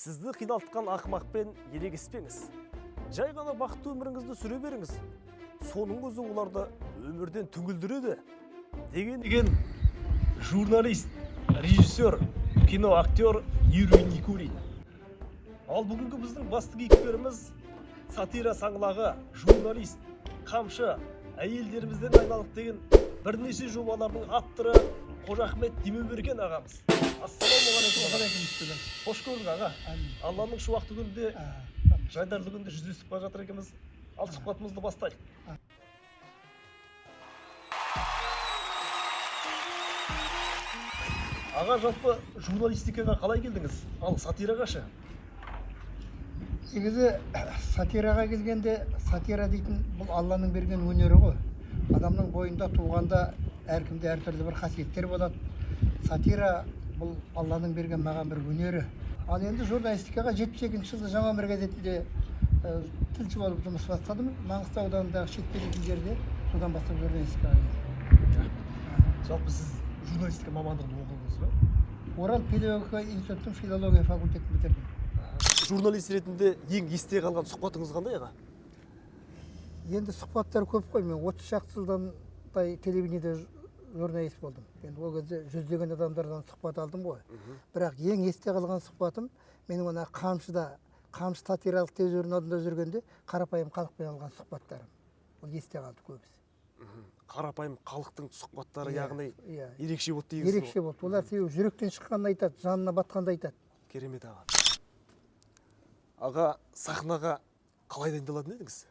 Сізді қиналтқан ақымақпен ерегеспеңіз. Жай ғана бақытты өміріңізді сүре беріңіз. Соның өзі оларды өмірден түңілдіреді. Деген журналист, режиссер, кино актер Юрий Никулин. Ал бүгінгі біздің басты кейіпкеріміз сатира саңлағы, журналист, қамшы, әйелдерімізден айналып деген бірнеше жобалардың авторы Қожахмет Демеуберген ағамыз. Ассалаумағалейкум. Қош көрдік аға. Алланың шуақты күнде, жайдарлы күнде жүздесіп бара жатыр екенбіз. Ал сұхбатымызды бастайық. Аға, жалпы журналистикаға қалай келдіңіз? Ал сатираға ше? Негізі сатираға келгенде, сатира дейтін бұл Алланың берген өнері ғой. Адамның бойында туғанда әркімде әртүрлі бір қасиеттер болады. Сатира бұл Алланың берген маған бір өнері. Ал енді журналистикаға 72 жылы Жаңа Өмір газетінде тілші болып жұмыс бастадым. Маңғыстау ауданындағы шеттелетін жерде, содан бастап журналистикаға келдім. Жалпы сіз журналистика мамандығын оқыдыңыз ба? Орал педагогика институттың филология факультетін бітірдім. Журналист ретінде ең есте қалған сұхбатыңыз қандай аға? Енді сұхбаттар көп қой. Мен 30 шақты жылдан телевидениеде журналист болдым. Енді ол кезде жүздеген адамдардан сұхбат алдым ғой. Бірақ ең есте қалған сұхбатым менің ана қамшы сатиралық тележурналында жүргенде қарапайым халықпен алған сұхбаттарым. Ол есте қалды көбісі. Қарапайым халықтың сұхбаттары, яғни ерекше болды дейсіз ғой? Ерекше болды. Олар себебі жүректен шыққанды айтады, жанына батқанды айтады. Керемет аға. Аға, сахнаға қалай дайындалатын едіңіз?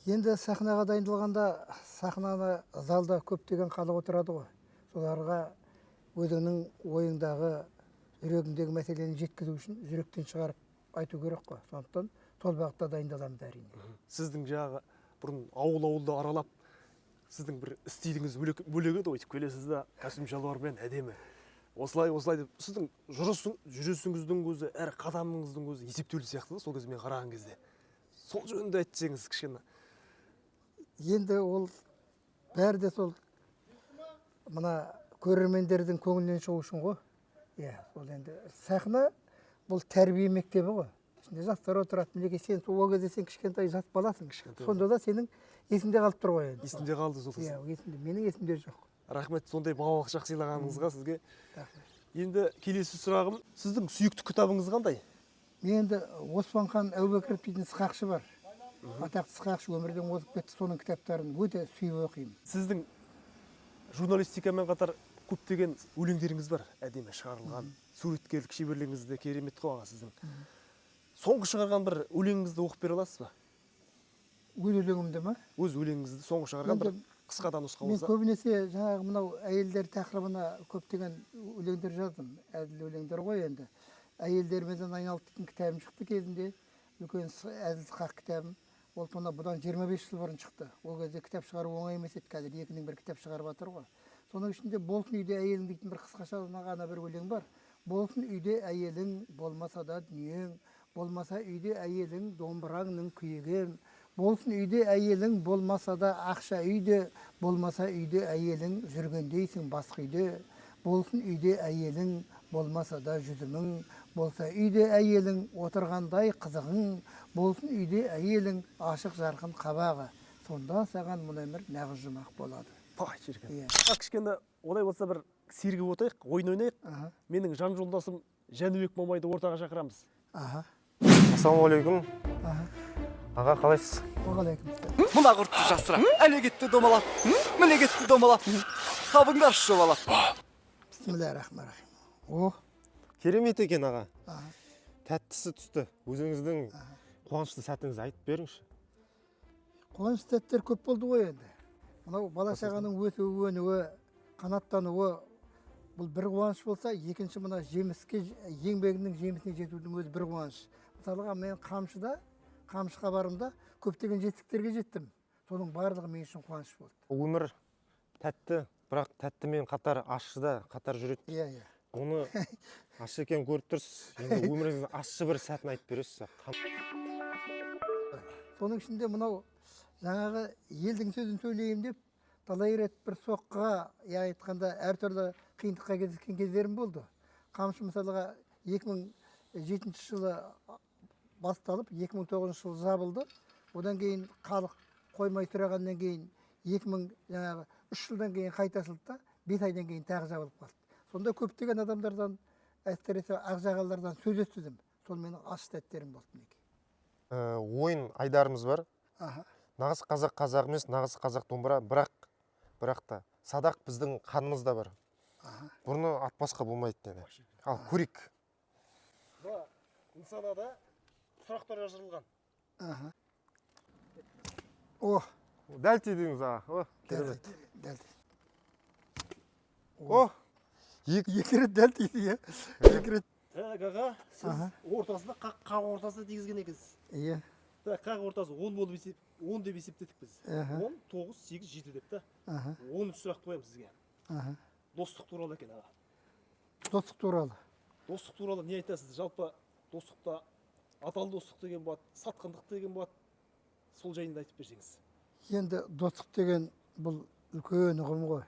Енді сахнаға дайындалғанда, сахнаны залда көптеген халық отырады ғой. Соларға өзіңнің ойыңдағы, жүрегіңдегі мәселені жеткізу үшін жүректен шығарып айту керек қой. Сондықтан сол бағытта дайындаламыз әрине. Сіздің жағы бұрын ауыл-ауылды аралап, сіздің бір істейдіңіз бөлек еді, өйтіп келесіз де костюм шалбармен әдемі. Осылай деп, сіздің жүрісіңіздің өзі, әр қадамыңыздың өзі есептеулі сияқты, сол кезде мен қараған кезде. Сол жөнінде айтсаңыз кішкене. Енді ол бәрі де сол мына көрермендердің көңілінен шығу үшін ғой. Сол енді сахна бұл тәрбие мектебі ғой. Ішінде жастар отырады. Мінекей сен ол кезде сен кішкентай жас баласың. Сонда да сенің есінде қалып тұр ғой енді. Есінде қалды сол кезде. Есінде. Менің есімде жоқ. Рахмет, сондай балалық шақ сыйлағаныңызға сізге. Енді келесі сұрағым, сіздің сүйікті кітабыңыз қандай? Мен енді Оспанхан Әубәкіров дейтін сықақшы бар. Атақты сықақшы, өмірден озып кетті, соның кітаптарын өте сүйіп оқимын. Сіздің журналистикамен қатар көптеген өлеңдеріңіз бар, әдемі шығарылған. Суреткерлік шеберлігіңіз де керемет қой аға сіздің. Соңғы шығарған бір өлеңіңізді оқып бере аласыз ба? Өз өлеңімді ме? Өз өлеңіңізді соңғы шығарған бір қысқадан нұсқа болса. Мен көбінесе жаңағы мынау әйелдер тақырыбына көптеген өлеңдер жаздым. Әділ өлеңдер ғой енді. Әйелдерімізден айналып дейтін кітабым шықты кезінде. Үлкен әзіл сықақ кітабым. Ол бұдан 25 жыл бұрын шықты. Ол кезде кітап шығару оңай емес еді, қазір екінің бір кітап шығарып жатыр ғой. Соның ішінде болсын үйде әйелің дейтін бір қысқаша ғана бір өлең бар. Болсын үйде әйелің, болмаса да дүниең, болмаса үйде әйелің, домбыраңның күйеген. Болсын үйде әйелің, болмаса да ақша үйде, болмаса үйде әйелің, жүргендейсің басқа үйде. Болсын үйде әйелің, болмаса да жүзімің, болса үйде әйелің, отырғандай қызығың, болсын үйде әйелің, ашық жарқын қабағы. Сонда саған мұндай бір нағыз жұмақ болады. Пай шіркен. Кішкене олай болса бір сергіп отайық, ойын ойнайық. Менің жан жолдасым Жәнібек Мамайды ортаға шақырамыз. Ассалаумағалейкум. Аға, қалайсыз? Уағалейкум. Мына құртты жасыра, әле кетті домалап, міне кетті домалап, қабыңдар шобалап. Бисмиллахиррахманиррахим. Керемет екен аға. Тәттісі түсті. Өзіңіздің қуанышты сәтіңізді айтып беріңізші. Қуанышты сәттер көп болды ғой енді. Мынау бала шағаның өсуі, өнуі, қанаттануы бұл бір қуаныш болса, екінші мына жеміске, еңбегінің жемісіне жетудің өзі бір қуаныш. Мысалға мен Қамшыға барымда көптеген жетістіктерге жеттім. Соның барлығы мен үшін қуаныш болды. Өмір тәтті, бірақ тәттімен қатар ащы да қатар жүреді. Оны ащы екен көріп тұрсыз. Енді өміріңіздің ащы бір сәтін айтып бересіз. Соның ішінде мынау жаңағы елдің сөзін сөйлейім деп талай рет бір соққыға, айтқанда әртүрлі қиындыққа кездескен кездерім болды. Қамшы мысалға 2000 жетінші жылы басталып 2009 жылы жабылды. Одан кейін халық қоймай тұрғаннан кейін 3 жылдан кейін қайта ашылды да 5 айдан кейін тағы жабылып қалды. Сонда көптеген адамдардан, әсіресе ақжағалардан сөз естідім. Сол менің аш тәттерім болды мінекей. Ойын айдарымыз бар. Нағыз қазақ қазақ емес, нағыз қазақ домбыра, бірақ та садақ біздің қанымызда бар. Бұрны атпасқа болмайды деді. Ал көрейік. Нысанада сұрақтар жазылған. О, Дәл тидіңіз аға. дәл. О, Екі рет дәл тиді, екі рет. Так, аға, сіз ортасында қақ ортасында дегізген екенсіз. Иә. Қақ ортасы 10 деп есептедік біз. 10, 9, 8, 7 деп та. 10 сұрақ қоямын сізге. Достық туралы екен аға. Достық туралы. Достық туралы не айтасыз? Жалпы достықта аталы достық деген болады, сатқындық деген болады. Сол жайында айтып берсеңіз. Енді достық деген бұл үлкен ұғым ғой.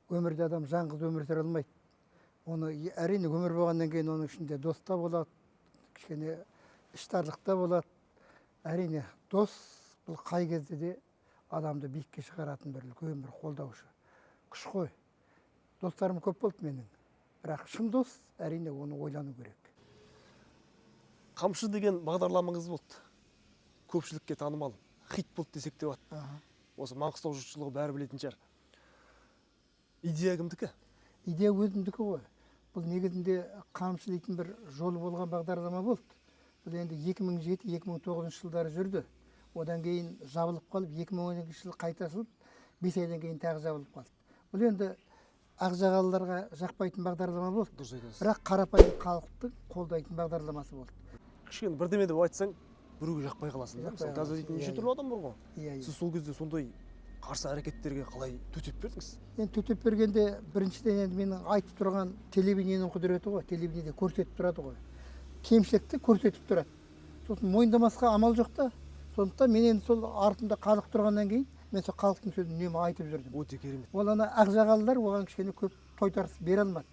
Өмірде адам жаңғыз өмір сүре алмайды. Оны әрине өмір болғаннан кейін оның ішінде дос та болады, кішкене іштарлық та болады. Әрине дос бұл қай кезде де адамды биікке шығаратын бір үлкен бір қолдаушы күш қой. Достарым көп болды менің. Бірақ шын дос әрине оны ойлану керек. Қамшы деген бағдарламаңыз болды. Көпшілікке танымал. Хит болды десек те болады. Осы Маңғыстау жұртшылығы бәрі білетін шығар. Идея кімдікі? Идея өзімдікі ғой. Бұл негізінде қамшы дейтін бір жолы болған бағдарлама болды. Бұл енді 2007-2009 жылдары жүрді. Одан кейін жабылып қалып, 2012 жылы қайта ашылып, 5 айдан кейін тағы жабылып қалды. Бұл енді ақжағалыларға жақпайтын бағдарлама болды. Дұрыс айтасыз. Бірақ қарапайым халықты қолдайтын бағдарламасы болды. Кішкене бірдеме деп айтсаң, біреуге жақпай қаласың. Мысалы, қазір дейтін неше түрлі адам бар ғой. Иә. Сіз сол кезде сондай қарсы әрекеттерге қалай төтеп бердіңіз? Енді төтеп бергенде біріншіден енді менің айтып тұрған телевидениенің құдіреті ғой. Телевидениеде көрсетіп тұрады ғой. Кемшілікті көрсетіп тұрады. Сосын мойындамасқа амал жоқ та. Сондықтан мен енді сол артында халық тұрғаннан кейін мен сол халықтың сөзін үнемі айтып жүрдім. Өте керемет. Ол ана ақжағалылар оған кішкене көп тойтарыс бере алмады.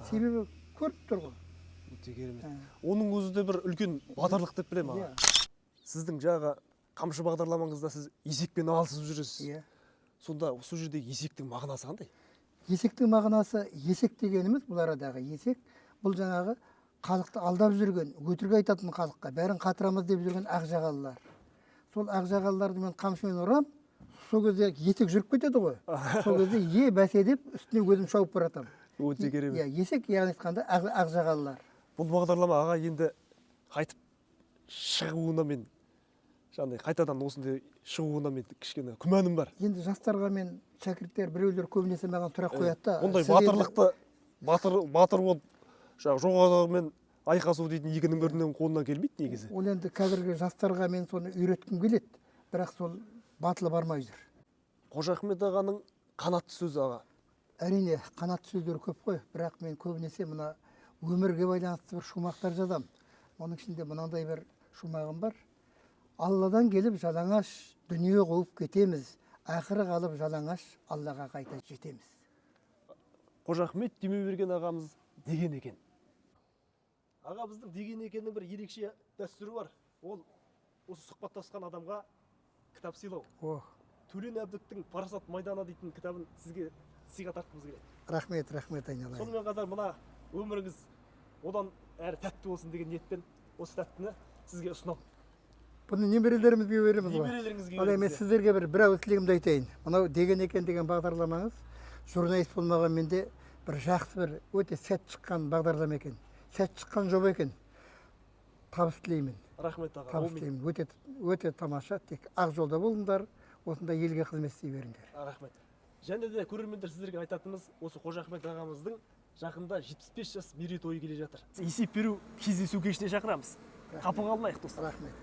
Себебі көріп тұр ғой. Өте керемет. Оның өзі де бір үлкен батырлық деп білемін аға. Сіздің жағы қамшы бағдарламаңызда сіз есекпен алысып жүресіз. Иә. Сонда сол жердегі есектің мағынасы қандай? Есектің мағынасы, есек дегеніміз бұл арадағы есек, бұл жаңағы халықты алдап жүрген, өтірік айтатын халыққа бәрін қатырамыз деп жүрген ақжағалылар. Сол ақжағалыларды мен қамшымен ұрам, сол кезде есек жүріп кетеді ғой. Сол кезде бәсе деп үстіне өзім шауып баратам. Өте керемет. Есек яғни айтқанда ақжағалылар. Бұл бағдарлама аға енді қайтып шығуына мен қайтадан осындай шығуына мен кішкене күмәнім бар. Енді жастарға мен шәкірттер біреулер көбінесе маған сұрақ қояды да. Ондай батырлықты батыр болып жоғарғымен айқасу дейтін екінің бірінің қолынан келмейді негізі. Ол енді қазіргі жастарға мен соны үйреткім келеді, бірақ сол батылы бармай жүр. Қожа Ахмет ағаның қанатты сөзі аға. Әрине қанатты сөздер көп қой, бірақ мен көбінесе мына өмірге байланысты бір шумақтар жазам. Оның ішінде мынандай бір шумағым бар. Алладан келіп жалаңаш дүние қуып кетеміз, ақыры қалып жалаңаш Аллаға қайта жетеміз. Қожа Ахмет Демеуберген ағамыз деген екен. Аға біздің деген екеннің бір ерекше дәстүрі бар. Ол осы сұхбаттасқан адамға кітап сыйлау. Төлен Әбдіктің Парасат майданы дейтін кітабын сізге сыйға тартқымыз келеді. Рахмет айналайын. Сонымен қатар мына өміріңіз одан әрі тәтті болсын деген ниетпен осы тәттіні сізге ұсынамын. Бұны немерелерімізге береміз ғой. Немерелеріңізге Ал мен сіздерге бір ауыз тілегімді айтайын. Мынау деген екен деген бағдарламаңыз журналист болмаған менде бір жақсы бір өте сәт шыққан бағдарлама екен. Сәт шыққан жоба екен. Табыс тілеймін. Рахмет аға. Табыс тілеймін. Өте тамаша. Тек ақ жолда болыңдар. Осында елге қызмет істей беріңдер. Рахмет. Және де көрермендер сіздерге айтатынымыз осы Қожа Ахмет ағамыздың жақында 75 жас мерейтойы келе жатыр. Есеп беру кездесу кешіне шақырамыз. Қапы қалмайық достар. Рахмет.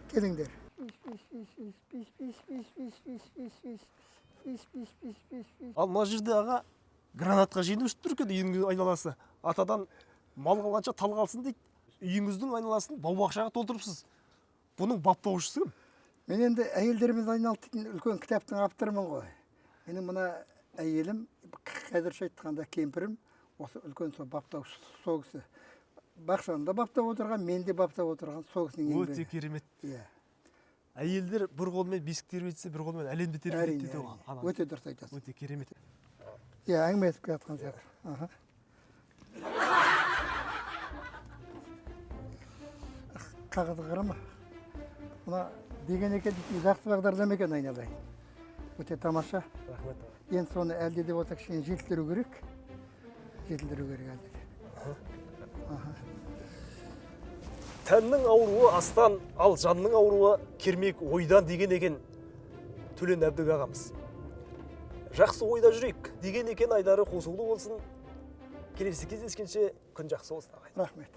Келіңдер. Ал мына жерде аға гранатқа жеңіп өшіп тұр екен үйінің айналасы. Атадан мал қалғанша тал қалсын дейді. Үйіңіздің айналасын бау-бақшаға толтырыпсыз. Бұның баптаушысы кім? Мен енді әйелдеріміз айналып дейтін үлкен кітаптың авторымын ғой. Менің мына әйелім, қазірше айтқанда кемпірім, осы үлкен сол баптаушысы сол кісі. бақшаны да баптап отырған, мен де баптап отырған сол кісінің Өте еңбегі. керемет. Иә. Әйелдер бір қолмен бесік тербетсе, бір қолмен әлемді тербетеді Әрине, дейді әрине. ғой. Өте дұрыс айтасыз. Өте керемет. Иә, әңгіме айтып келе жатқан сияқты. Аха. Қағазға қарама. Мына деген екен жақсы бағдарлама екен айналайын. Өте тамаша. Рахмет. Енді соны әлде де болса кішкене жетілдіру керек. Жетілдіру керек әлде де. Тәннің ауруы астан, ал жанның ауруы кермек ойдан деген екен Төлен Әбдік ағамыз. Жақсы ойда жүрейік деген екен, айлары қосулы болсын. Келесі кездескенше күн жақсы болсын ағайын. Рахмет.